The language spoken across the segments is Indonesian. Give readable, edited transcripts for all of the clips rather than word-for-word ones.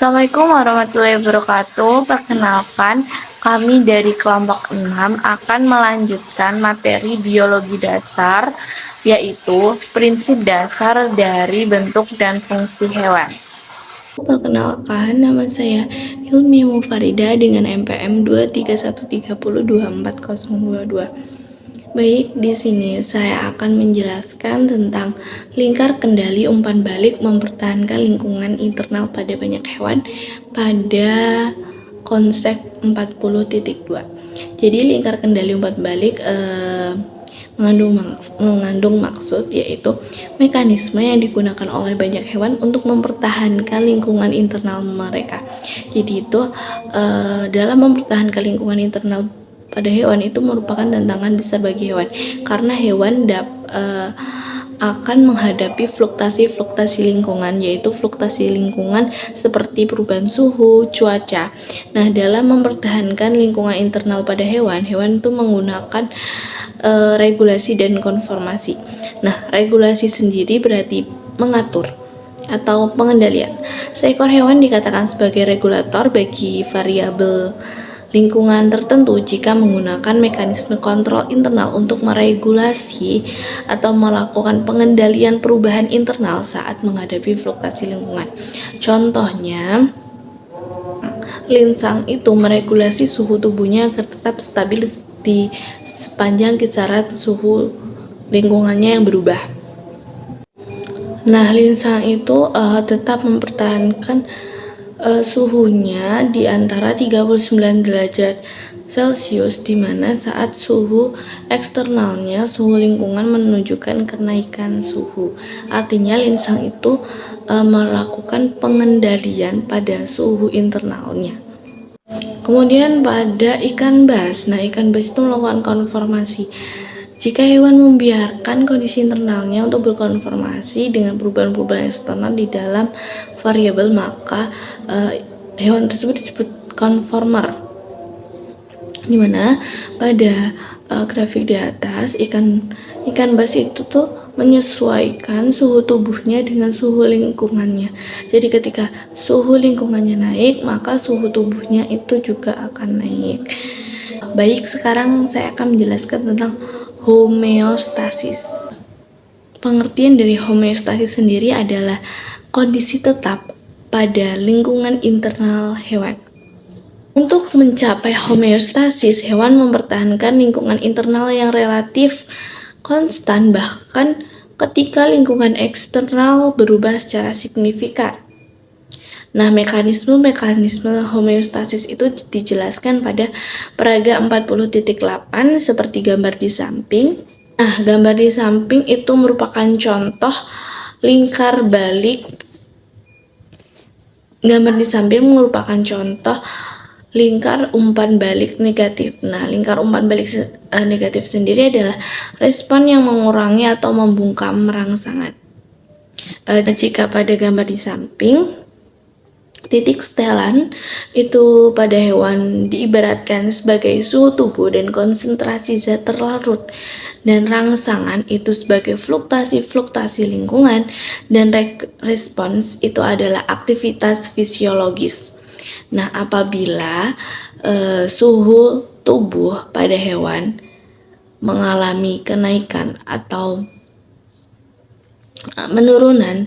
Assalamualaikum warahmatullahi wabarakatuh. Perkenalkan, kami dari kelompok 6 akan melanjutkan materi biologi dasar, yaitu prinsip dasar dari bentuk dan fungsi hewan. Perkenalkan, nama saya Hilmi Mufarida dengan NPM 23130240022. Baik, di sini saya akan menjelaskan tentang lingkar kendali umpan balik mempertahankan lingkungan internal pada banyak hewan pada konsep 40.2. Jadi lingkar kendali umpan balik mengandung maksud, yaitu mekanisme yang digunakan oleh banyak hewan untuk mempertahankan lingkungan internal mereka. Jadi itu dalam mempertahankan lingkungan internal pada hewan itu merupakan tantangan besar bagi hewan, karena hewan akan menghadapi fluktuasi lingkungan, yaitu fluktuasi lingkungan seperti perubahan suhu, cuaca. Nah, dalam mempertahankan lingkungan internal pada hewan itu menggunakan regulasi dan konformasi. Nah, regulasi sendiri berarti mengatur atau pengendalian. Seekor hewan dikatakan sebagai regulator bagi variabel lingkungan tertentu jika menggunakan mekanisme kontrol internal untuk meregulasi atau melakukan pengendalian perubahan internal saat menghadapi fluktuasi lingkungan. Contohnya, linsang itu meregulasi suhu tubuhnya agar tetap stabil di sepanjang kisaran suhu lingkungannya yang berubah. Nah, linsang itu tetap mempertahankan suhunya di antara 39 derajat Celcius, di mana saat suhu eksternalnya, suhu lingkungan menunjukkan kenaikan suhu. Artinya linsang itu melakukan pengendalian pada suhu internalnya. Kemudian pada ikan bas, ikan bas itu melakukan konformasi. Jika hewan membiarkan kondisi internalnya untuk berkonformasi dengan perubahan-perubahan eksternal di dalam variabel, maka hewan tersebut disebut konformer. Dimana pada grafik di atas, ikan bas itu tuh menyesuaikan suhu tubuhnya dengan suhu lingkungannya. Jadi ketika suhu lingkungannya naik, maka suhu tubuhnya itu juga akan naik. Baik, sekarang saya akan menjelaskan tentang homeostasis. Pengertian dari homeostasis sendiri adalah kondisi tetap pada lingkungan internal hewan. Untuk mencapai homeostasis, hewan mempertahankan lingkungan internal yang relatif konstan bahkan ketika lingkungan eksternal berubah secara signifikan. Nah, mekanisme homeostasis itu dijelaskan pada peraga 40.8 seperti gambar di samping. Nah, gambar di samping itu merupakan contoh lingkar balik. Gambar di samping merupakan contoh lingkar umpan balik negatif. Nah, lingkar umpan balik negatif sendiri adalah respon yang mengurangi atau membungkam rangsangan. Jika pada gambar di samping, titik setelan itu pada hewan diibaratkan sebagai suhu tubuh dan konsentrasi zat terlarut, dan rangsangan itu sebagai fluktuasi lingkungan, dan respons itu adalah aktivitas fisiologis. Nah, apabila suhu tubuh pada hewan mengalami kenaikan atau penurunan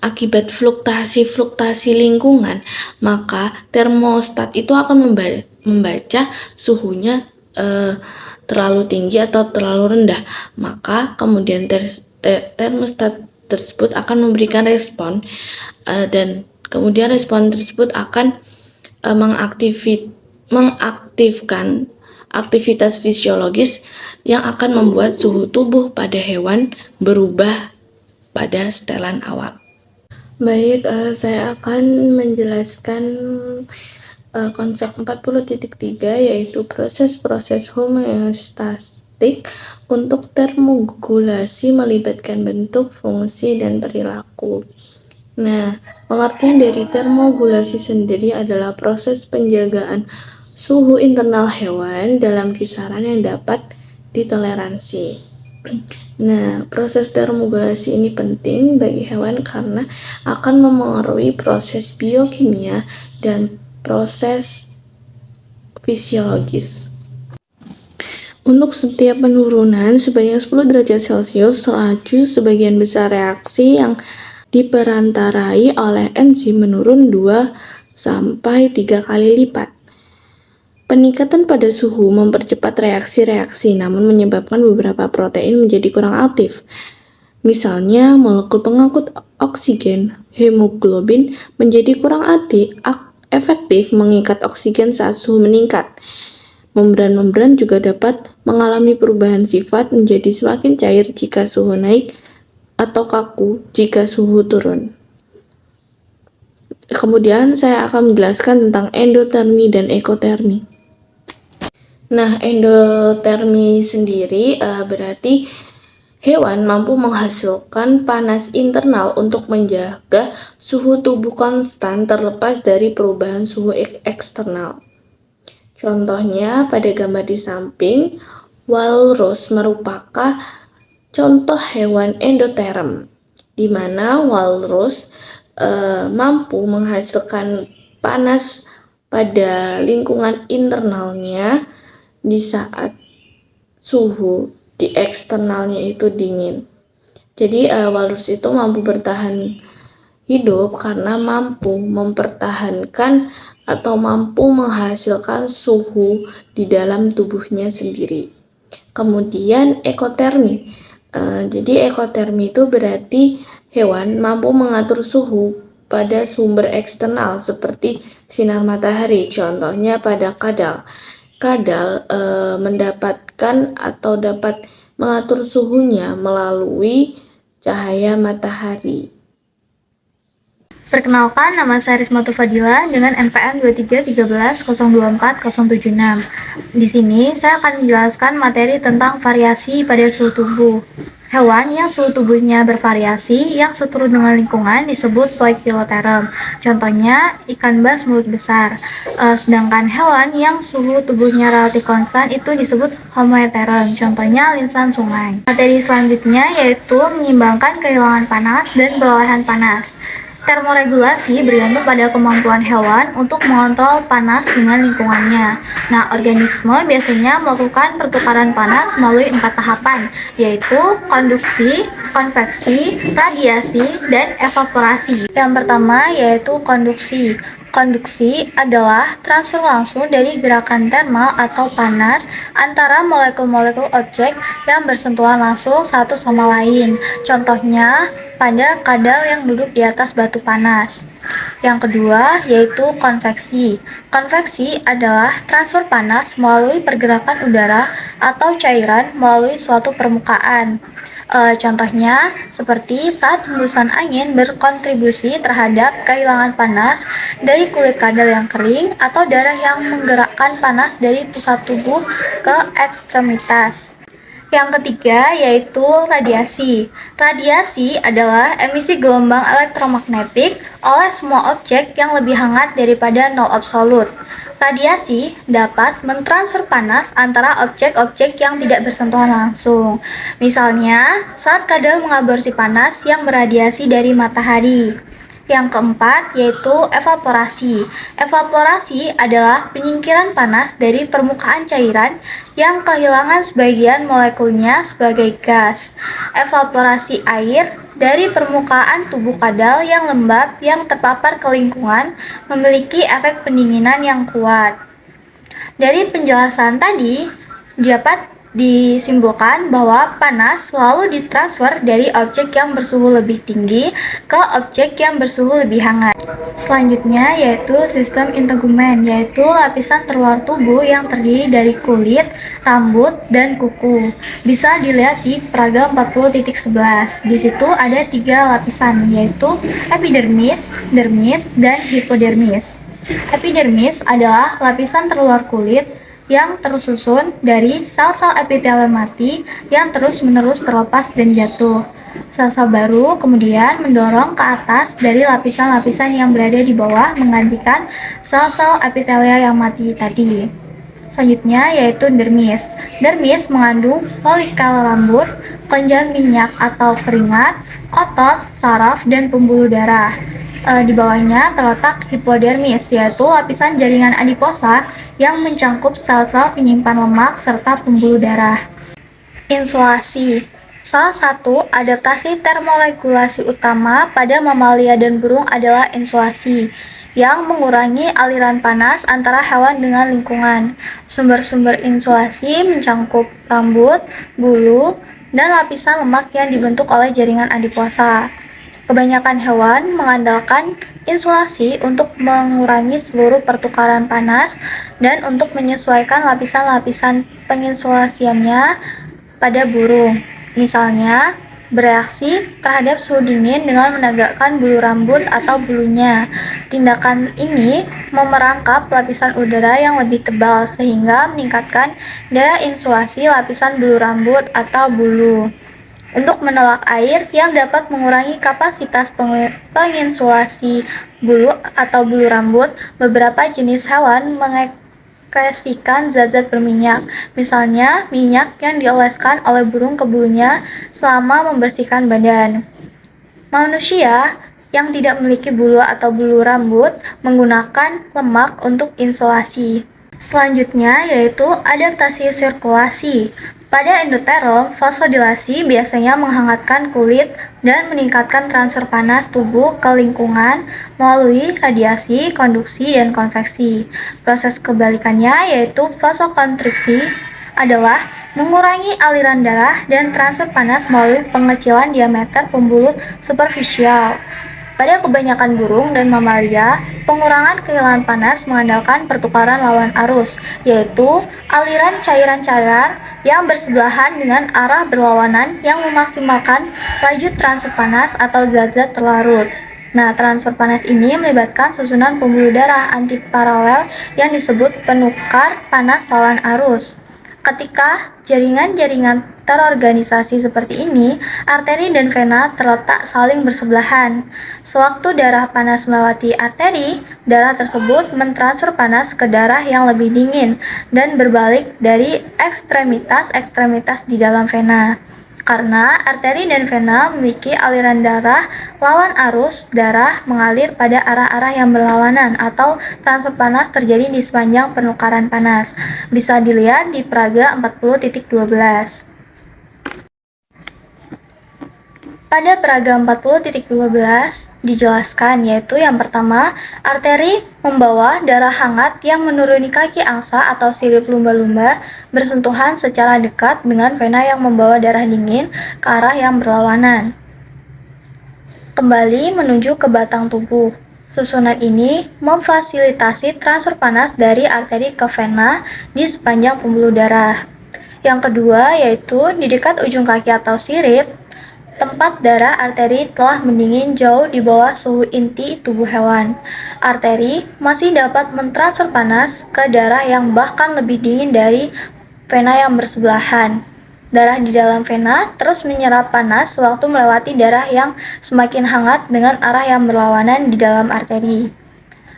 akibat fluktuasi lingkungan, maka termostat itu akan membaca suhunya terlalu tinggi atau terlalu rendah. Maka kemudian termostat tersebut akan memberikan respon, dan kemudian respon tersebut akan mengaktifkan aktivitas fisiologis yang akan membuat suhu tubuh pada hewan berubah pada setelan awal. Baik, saya akan menjelaskan konsep 40.3, yaitu proses-proses homeostatik untuk termogulasi melibatkan bentuk, fungsi, dan perilaku. Nah, pengertian dari termogulasi sendiri adalah proses penjagaan suhu internal hewan dalam kisaran yang dapat ditoleransi. Nah, proses termogulasi ini penting bagi hewan karena akan memengaruhi proses biokimia dan proses fisiologis. Untuk setiap penurunan sebanyak 10 derajat Celcius, laju sebagian besar reaksi yang diperantarai oleh enzim menurun 2-3 kali lipat. Peningkatan pada suhu mempercepat reaksi-reaksi namun menyebabkan beberapa protein menjadi kurang aktif. Misalnya, molekul pengangkut oksigen, hemoglobin, menjadi kurang efektif mengikat oksigen saat suhu meningkat. Membran-membran juga dapat mengalami perubahan sifat menjadi semakin cair jika suhu naik atau kaku jika suhu turun. Kemudian saya akan menjelaskan tentang endotermi dan ekotermi. Nah, endotermi sendiri berarti hewan mampu menghasilkan panas internal untuk menjaga suhu tubuh konstan terlepas dari perubahan suhu eksternal. Contohnya pada gambar di samping, walrus merupakan contoh hewan endoterm, di mana walrus mampu menghasilkan panas pada lingkungan internalnya di saat suhu di eksternalnya itu dingin. Jadi walrus itu mampu bertahan hidup karena mampu mempertahankan atau mampu menghasilkan suhu di dalam tubuhnya sendiri. Kemudian ekotermi. Jadi ekotermi itu berarti hewan mampu mengatur suhu pada sumber eksternal seperti sinar matahari, contohnya pada kadal. Kadal mendapatkan atau dapat mengatur suhunya melalui cahaya matahari. Perkenalkan, nama saya Rismatu Fadila dengan NPM 2313024076. Di sini saya akan menjelaskan materi tentang variasi pada suhu tubuh. Hewan yang suhu tubuhnya bervariasi yang seturut dengan lingkungan disebut Poikiloterm. Contohnya ikan bas mulut besar. Sedangkan hewan yang suhu tubuhnya relatif konstan itu disebut Homoeteron. Contohnya linsan sungai. Materi selanjutnya yaitu menyeimbangkan kehilangan panas dan perolehan panas. Termoregulasi bergantung pada kemampuan hewan untuk mengontrol panas dengan lingkungannya. Nah, organisme biasanya melakukan pertukaran panas melalui 4 tahapan, yaitu konduksi, konveksi, radiasi, dan evaporasi. Yang pertama yaitu konduksi. Konduksi adalah transfer langsung dari gerakan termal atau panas antara molekul-molekul objek yang bersentuhan langsung satu sama lain. Contohnya pada kadal yang duduk di atas batu panas. Yang kedua yaitu konveksi. Konveksi adalah transfer panas melalui pergerakan udara atau cairan melalui suatu permukaan. Contohnya seperti saat hembusan angin berkontribusi terhadap kehilangan panas dari kulit kadal yang kering atau darah yang menggerakkan panas dari pusat tubuh ke ekstremitas. Yang ketiga yaitu radiasi. Radiasi adalah emisi gelombang elektromagnetik oleh semua objek yang lebih hangat daripada nol absolut. Radiasi dapat mentransfer panas antara objek-objek yang tidak bersentuhan langsung. Misalnya, saat kadal mengaborsi panas yang beradiasi dari matahari. Yang keempat yaitu evaporasi. Evaporasi adalah penyingkiran panas dari permukaan cairan yang kehilangan sebagian molekulnya sebagai gas. Evaporasi air dari permukaan tubuh kadal yang lembab yang terpapar ke lingkungan memiliki efek pendinginan yang kuat. Dari penjelasan tadi dapat disimpulkan bahwa panas selalu ditransfer dari objek yang bersuhu lebih tinggi ke objek yang bersuhu lebih hangat. Selanjutnya yaitu sistem integumen, yaitu lapisan terluar tubuh yang terdiri dari kulit, rambut, dan kuku. Bisa dilihat di peraga 40.11. Di situ ada 3 lapisan, yaitu epidermis, dermis, dan hipodermis. Epidermis adalah lapisan terluar kulit yang tersusun dari sel-sel epitelium mati yang terus-menerus terlepas dan jatuh. Sel-sel baru kemudian mendorong ke atas dari lapisan-lapisan yang berada di bawah menggantikan sel-sel epitelia yang mati tadi. Selanjutnya yaitu dermis. Dermis mengandung folikel rambut, kelenjar minyak atau keringat, otot, saraf, dan pembuluh darah. Di bawahnya terletak hipodermis, yaitu lapisan jaringan adiposa yang mencangkup sel-sel penyimpan lemak serta pembuluh darah. Insulasi. Salah satu adaptasi termoregulasi utama pada mamalia dan burung adalah insulasi, yang mengurangi aliran panas antara hewan dengan lingkungan. Sumber-sumber insulasi mencangkup rambut, bulu, dan lapisan lemak yang dibentuk oleh jaringan adiposa. Kebanyakan hewan mengandalkan insulasi untuk mengurangi seluruh pertukaran panas dan untuk menyesuaikan lapisan-lapisan penginsulasiannya pada burung. Misalnya, bereaksi terhadap suhu dingin dengan menegakkan bulu rambut atau bulunya. Tindakan ini memerangkap lapisan udara yang lebih tebal sehingga meningkatkan daya insulasi lapisan bulu rambut atau bulu. Untuk menolak air yang dapat mengurangi kapasitas penginsulasi bulu atau bulu rambut, beberapa jenis hewan mengekskresikan zat-zat berminyak, misalnya minyak yang dioleskan oleh burung ke bulunya selama membersihkan badan. Manusia yang tidak memiliki bulu atau bulu rambut menggunakan lemak untuk insulasi. Selanjutnya yaitu adaptasi sirkulasi. Pada endoterm, vasodilasi biasanya menghangatkan kulit dan meningkatkan transfer panas tubuh ke lingkungan melalui radiasi, konduksi, dan konveksi. Proses kebalikannya yaitu vasokonstriksi adalah mengurangi aliran darah dan transfer panas melalui pengecilan diameter pembuluh superficial. Pada kebanyakan burung dan mamalia, pengurangan kehilangan panas mengandalkan pertukaran lawan arus, yaitu aliran cairan-cairan yang bersebelahan dengan arah berlawanan yang memaksimalkan laju transfer panas atau zat-zat terlarut. Nah, transfer panas ini melibatkan susunan pembuluh darah antiparalel yang disebut penukar panas lawan arus. Ketika jaringan-jaringan terorganisasi seperti ini, arteri dan vena terletak saling bersebelahan. Sewaktu darah panas melewati arteri, darah tersebut mentransfer panas ke darah yang lebih dingin dan berbalik dari ekstremitas-ekstremitas di dalam vena. Karena arteri dan vena memiliki aliran darah lawan arus, darah mengalir pada arah-arah yang berlawanan atau transfer panas terjadi di sepanjang penukaran panas. Bisa dilihat di peraga 40.12. Pada peraga 40.12 dijelaskan, yaitu yang pertama, arteri membawa darah hangat yang menuruni kaki angsa atau sirip lumba-lumba bersentuhan secara dekat dengan vena yang membawa darah dingin ke arah yang berlawanan. Kembali menuju ke batang tubuh. Susunan ini memfasilitasi transfer panas dari arteri ke vena di sepanjang pembuluh darah. Yang kedua yaitu di dekat ujung kaki atau sirip, tempat darah arteri telah mendingin jauh di bawah suhu inti tubuh hewan. Arteri masih dapat mentransfer panas ke darah yang bahkan lebih dingin dari vena yang bersebelahan. Darah di dalam vena terus menyerap panas sewaktu melewati darah yang semakin hangat dengan arah yang berlawanan di dalam arteri.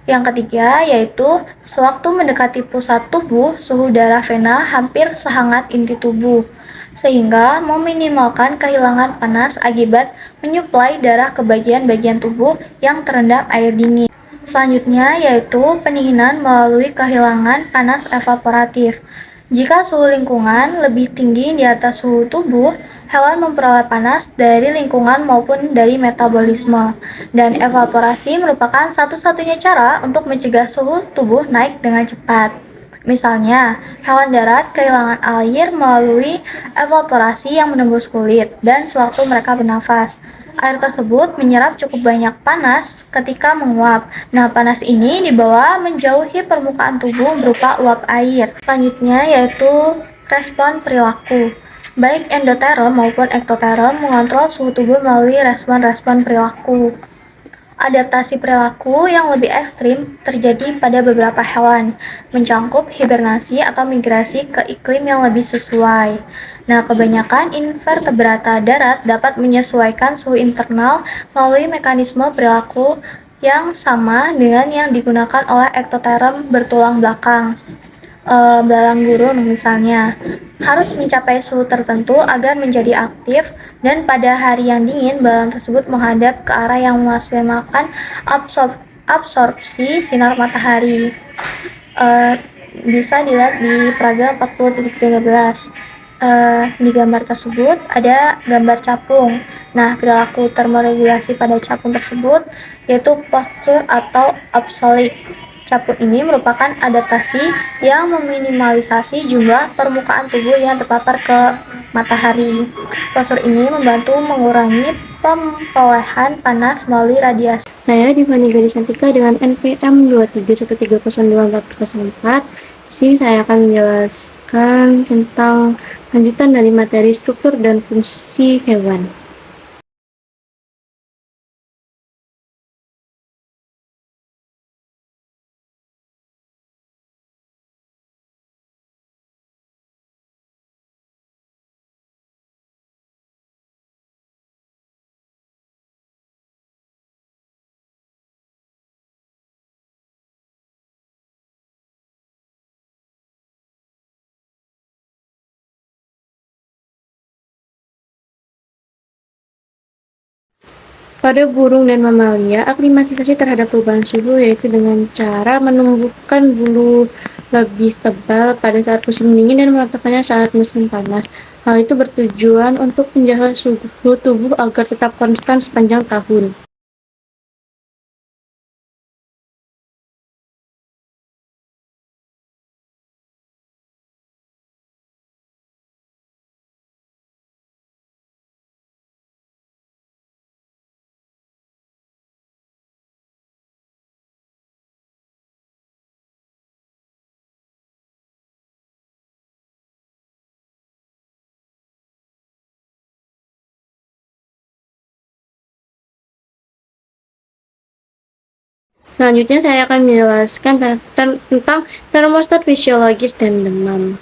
Yang ketiga yaitu sewaktu mendekati pusat tubuh, suhu darah vena hampir sehangat inti tubuh, sehingga meminimalkan kehilangan panas akibat menyuplai darah ke bagian-bagian tubuh yang terendam air dingin. Selanjutnya yaitu pendinginan melalui kehilangan panas evaporatif. Jika suhu lingkungan lebih tinggi di atas suhu tubuh, hewan memperoleh panas dari lingkungan maupun dari metabolisme, dan evaporasi merupakan satu-satunya cara untuk mencegah suhu tubuh naik dengan cepat. Misalnya, hewan darat kehilangan air melalui evaporasi yang menembus kulit, dan sewaktu mereka bernafas, air tersebut menyerap cukup banyak panas ketika menguap. Nah, panas ini dibawa menjauhi permukaan tubuh berupa uap air. Selanjutnya yaitu respon perilaku. Baik endoterm maupun ektoterm mengontrol suhu tubuh melalui respon-respon perilaku. Adaptasi perilaku yang lebih ekstrim terjadi pada beberapa hewan, mencangkup hibernasi atau migrasi ke iklim yang lebih sesuai. Nah, kebanyakan invertebrata darat dapat menyesuaikan suhu internal melalui mekanisme perilaku yang sama dengan yang digunakan oleh ektoterm bertulang belakang. belalang gurun misalnya harus mencapai suhu tertentu agar menjadi aktif, dan pada hari yang dingin belalang tersebut menghadap ke arah yang memaksimalkan absorpsi sinar matahari. Bisa dilihat di Praga 40.13. Di gambar tersebut ada gambar capung. Nah, perilaku termoregulasi pada capung tersebut yaitu postur atau absolik. Capung ini merupakan adaptasi yang meminimalisasi jumlah permukaan tubuh yang terpapar ke matahari. Postur ini membantu mengurangi perolehan panas melalui radiasi. Saya Divani Gadis Santika dengan NPM 231302404. Di sini saya akan menjelaskan tentang lanjutan dari materi struktur dan fungsi hewan. Pada burung dan mamalia, aklimatisasi terhadap perubahan suhu yaitu dengan cara menumbuhkan bulu lebih tebal pada saat musim dingin dan meletakkannya saat musim panas. Hal itu bertujuan untuk menjaga suhu tubuh agar tetap konstan sepanjang tahun. Selanjutnya saya akan menjelaskan tentang termostat fisiologis dan demam.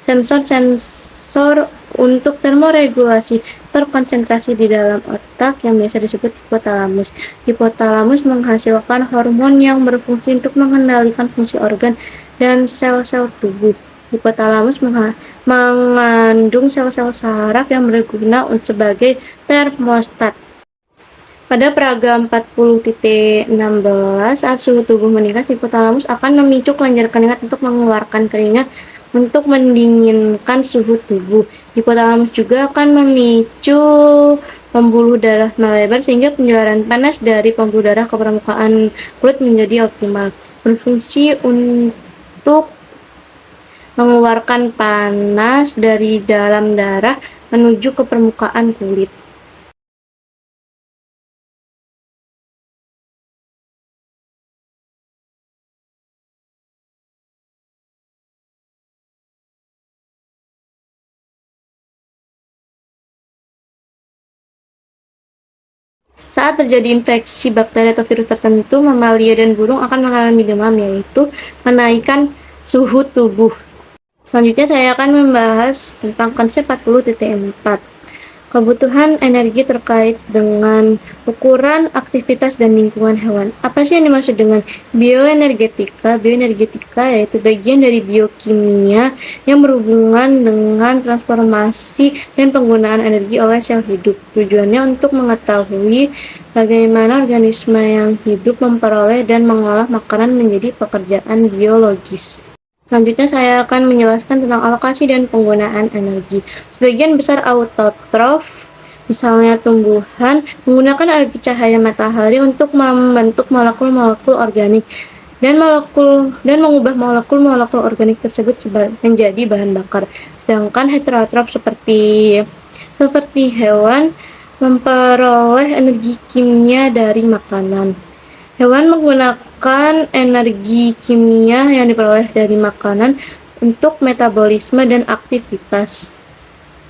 Sensor-sensor untuk termoregulasi terkonsentrasi di dalam otak yang biasa disebut hipotalamus. Hipotalamus menghasilkan hormon yang berfungsi untuk mengendalikan fungsi organ dan sel-sel tubuh. Hipotalamus mengandung sel-sel saraf yang berguna sebagai termostat. Pada Praga 40.16, saat suhu tubuh meningkat, hipotalamus akan memicu kelenjar keringat untuk mengeluarkan keringat untuk mendinginkan suhu tubuh. Hipotalamus juga akan memicu pembuluh darah melebar sehingga penjelaran panas dari pembuluh darah ke permukaan kulit menjadi optimal. Berfungsi untuk mengeluarkan panas dari dalam darah menuju ke permukaan kulit. Saat terjadi infeksi bakteri atau virus tertentu, mamalia dan burung akan mengalami demam, yaitu menaikkan suhu tubuh. Selanjutnya saya akan membahas tentang konsep 40.4. Kebutuhan energi terkait dengan ukuran, aktivitas, dan lingkungan hewan. Apa sih yang dimaksud dengan bioenergetika? Bioenergetika yaitu bagian dari biokimia yang berhubungan dengan transformasi dan penggunaan energi oleh sel hidup. Tujuannya untuk mengetahui bagaimana organisme yang hidup memperoleh dan mengolah makanan menjadi pekerjaan biologis. Selanjutnya saya akan menjelaskan tentang alokasi dan penggunaan energi. Sebagian besar autotrof, misalnya tumbuhan, menggunakan energi cahaya matahari untuk membentuk molekul-molekul organik dan mengubah molekul-molekul organik tersebut menjadi bahan bakar. Sedangkan heterotrof seperti hewan memperoleh energi kimia dari makanan. Hewan menggunakan energi kimia yang diperoleh dari makanan untuk metabolisme dan aktivitas.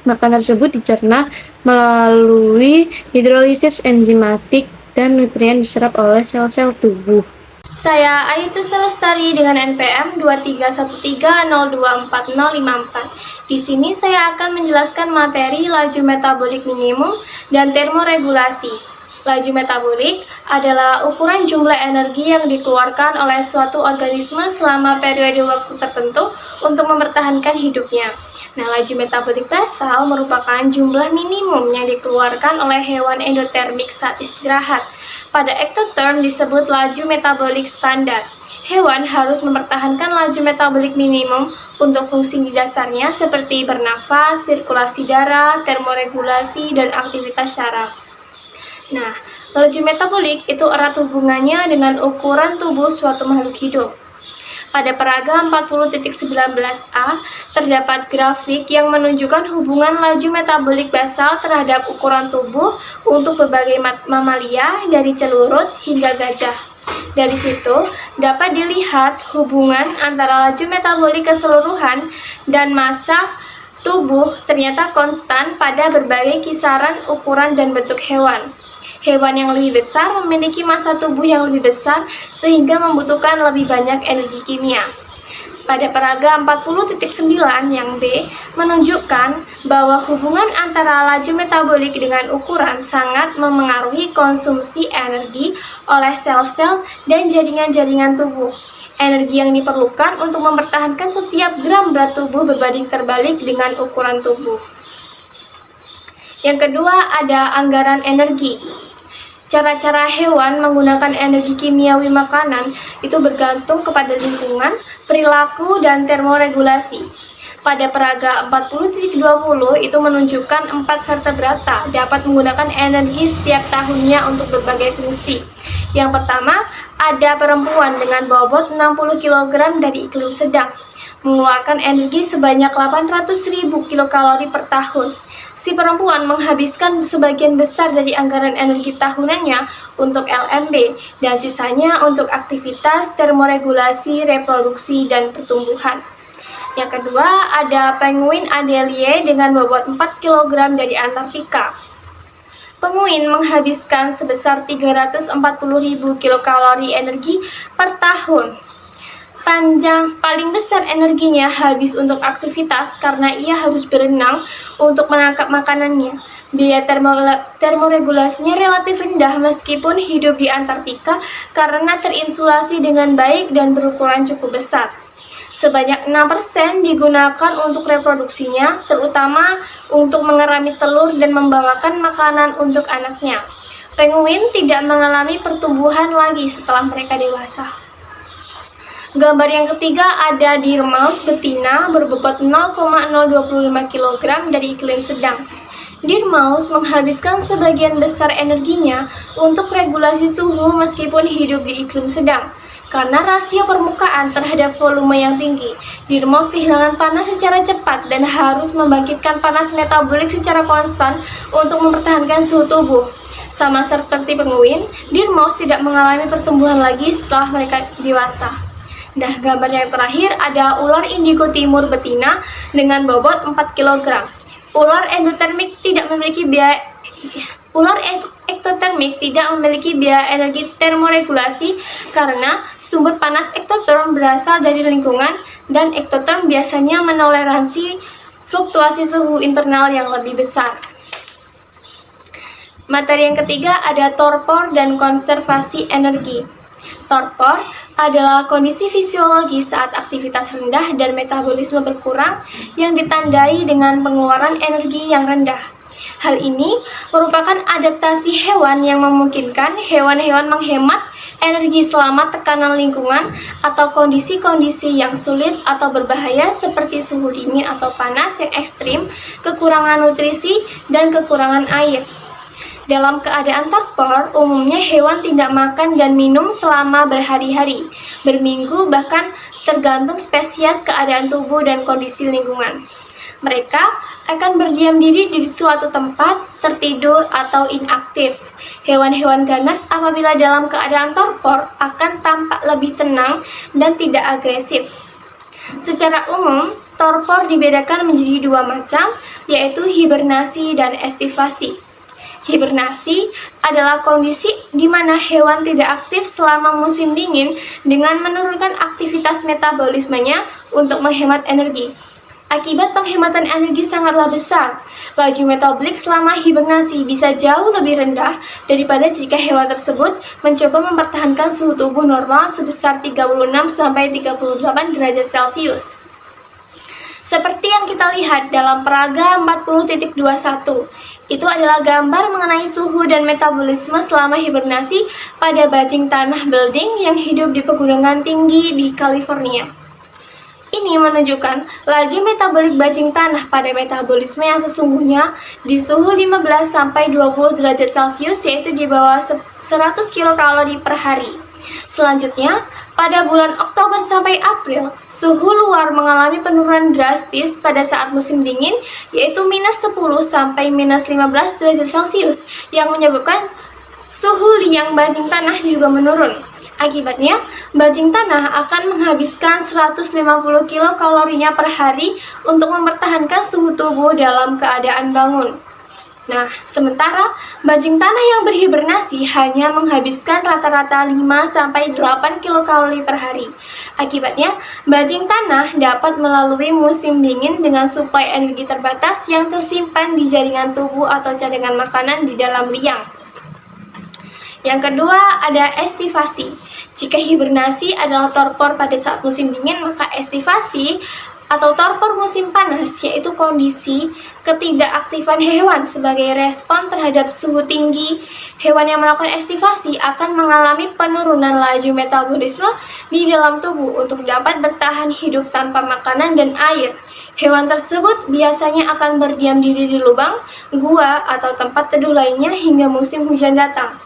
Makanan tersebut dicerna melalui hidrolisis enzimatik dan nutrien diserap oleh sel-sel tubuh. Saya Ayutus Lestari dengan NPM 23130240054. Di sini saya akan menjelaskan materi laju metabolik minimum dan termoregulasi. Laju metabolik adalah ukuran jumlah energi yang dikeluarkan oleh suatu organisme selama periode waktu tertentu untuk mempertahankan hidupnya. Nah, laju metabolik basal merupakan jumlah minimum yang dikeluarkan oleh hewan endotermik saat istirahat. Pada ektoterm disebut laju metabolik standar. Hewan harus mempertahankan laju metabolik minimum untuk fungsi dasarnya seperti bernafas, sirkulasi darah, termoregulasi, dan aktivitas syaraf. Nah, laju metabolik itu erat hubungannya dengan ukuran tubuh suatu makhluk hidup. Pada peraga 40.19a terdapat grafik yang menunjukkan hubungan laju metabolik basal terhadap ukuran tubuh untuk berbagai mamalia dari celurut hingga gajah. Dari situ dapat dilihat hubungan antara laju metabolik keseluruhan dan massa tubuh ternyata konstan pada berbagai kisaran ukuran dan bentuk hewan. Hewan yang lebih besar memiliki massa tubuh yang lebih besar sehingga membutuhkan lebih banyak energi kimia. Pada peraga 40.9 yang B menunjukkan bahwa hubungan antara laju metabolik dengan ukuran sangat memengaruhi konsumsi energi oleh sel-sel dan jaringan-jaringan tubuh. Energi yang diperlukan untuk mempertahankan setiap gram berat tubuh berbanding terbalik dengan ukuran tubuh. Yang kedua ada anggaran energi. Cara-cara hewan menggunakan energi kimiawi makanan itu bergantung kepada lingkungan, perilaku, dan termoregulasi. Pada peraga 40.20 itu menunjukkan 4 vertebrata dapat menggunakan energi setiap tahunnya untuk berbagai fungsi. Yang pertama, ada perempuan dengan bobot 60 kg dari iklim sedang, mengeluarkan energi sebanyak 800.000 kilokalori per tahun. Si perempuan menghabiskan sebagian besar dari anggaran energi tahunannya untuk LMB dan sisanya untuk aktivitas termoregulasi, reproduksi, dan pertumbuhan. Yang kedua, ada penguin Adelie dengan bobot 4 kg dari Antartika. Penguin menghabiskan sebesar 340.000 kilokalori energi per tahun. Paling besar energinya habis untuk aktivitas karena ia harus berenang untuk menangkap makanannya. Biaya termoregulasinya relatif rendah meskipun hidup di Antartika karena terinsulasi dengan baik dan berukuran cukup besar. Sebanyak 6% digunakan untuk reproduksinya, terutama untuk mengerami telur dan membawakan makanan untuk anaknya. Penguin tidak mengalami pertumbuhan lagi setelah mereka dewasa. Gambar yang ketiga ada deer mouse betina berbobot 0,025 kg dari iklim sedang. Deer mouse menghabiskan sebagian besar energinya untuk regulasi suhu meskipun hidup di iklim sedang. Karena rasio permukaan terhadap volume yang tinggi, deer mouse kehilangan panas secara cepat dan harus membangkitkan panas metabolik secara konstan untuk mempertahankan suhu tubuh. Sama seperti penguin, deer mouse tidak mengalami pertumbuhan lagi setelah mereka dewasa. Nah, gambar yang terakhir ada ular indigo timur betina dengan bobot 4 kg. Ular ektotermik tidak memiliki biaya energi termoregulasi karena sumber panas ektoterm berasal dari lingkungan dan ektoterm biasanya menoleransi fluktuasi suhu internal yang lebih besar. Materi yang ketiga ada torpor dan konservasi energi. Torpor adalah kondisi fisiologi saat aktivitas rendah dan metabolisme berkurang yang ditandai dengan pengeluaran energi yang rendah. Hal ini merupakan adaptasi hewan yang memungkinkan hewan-hewan menghemat energi selama tekanan lingkungan atau kondisi-kondisi yang sulit atau berbahaya seperti suhu dingin atau panas yang ekstrim, kekurangan nutrisi, dan kekurangan air. Dalam keadaan torpor, umumnya hewan tidak makan dan minum selama berhari-hari, berminggu, bahkan tergantung spesies, keadaan tubuh, dan kondisi lingkungan. Mereka akan berdiam diri di suatu tempat, tertidur, atau inaktif. Hewan-hewan ganas apabila dalam keadaan torpor akan tampak lebih tenang dan tidak agresif. Secara umum, torpor dibedakan menjadi dua macam, yaitu hibernasi dan estivasi. Hibernasi adalah kondisi di mana hewan tidak aktif selama musim dingin dengan menurunkan aktivitas metabolismenya untuk menghemat energi. Akibat penghematan energi sangatlah besar, laju metabolik selama hibernasi bisa jauh lebih rendah daripada jika hewan tersebut mencoba mempertahankan suhu tubuh normal sebesar 36-38 derajat Celcius. Seperti yang kita lihat dalam peraga 40.21, itu adalah gambar mengenai suhu dan metabolisme selama hibernasi pada bajing tanah belding yang hidup di pegunungan tinggi di California. Ini menunjukkan laju metabolik bajing tanah pada metabolisme yang sesungguhnya di suhu 15-20 derajat Celcius, yaitu di bawah 100 kilokalori per hari. Selanjutnya, pada bulan Oktober sampai April, suhu luar mengalami penurunan drastis pada saat musim dingin, yaitu minus 10 sampai minus 15 derajat Celcius, yang menyebabkan suhu liang bajing tanah juga menurun. Akibatnya, bajing tanah akan menghabiskan 150 kilokalorinya per hari untuk mempertahankan suhu tubuh dalam keadaan bangun. Nah, sementara bajing tanah yang berhibernasi hanya menghabiskan rata-rata 5-8 kilokalori per hari. Akibatnya, bajing tanah dapat melalui musim dingin dengan suplai energi terbatas yang tersimpan di jaringan tubuh atau cadangan makanan di dalam liang. Yang kedua, ada estivasi. Jika hibernasi adalah torpor pada saat musim dingin, maka estivasi atau torpor musim panas yaitu kondisi ketidakaktifan hewan sebagai respon terhadap suhu tinggi. Hewan yang melakukan estivasi akan mengalami penurunan laju metabolisme di dalam tubuh untuk dapat bertahan hidup tanpa makanan dan air. Hewan tersebut biasanya akan berdiam diri di lubang, gua, atau tempat teduh lainnya hingga musim hujan datang.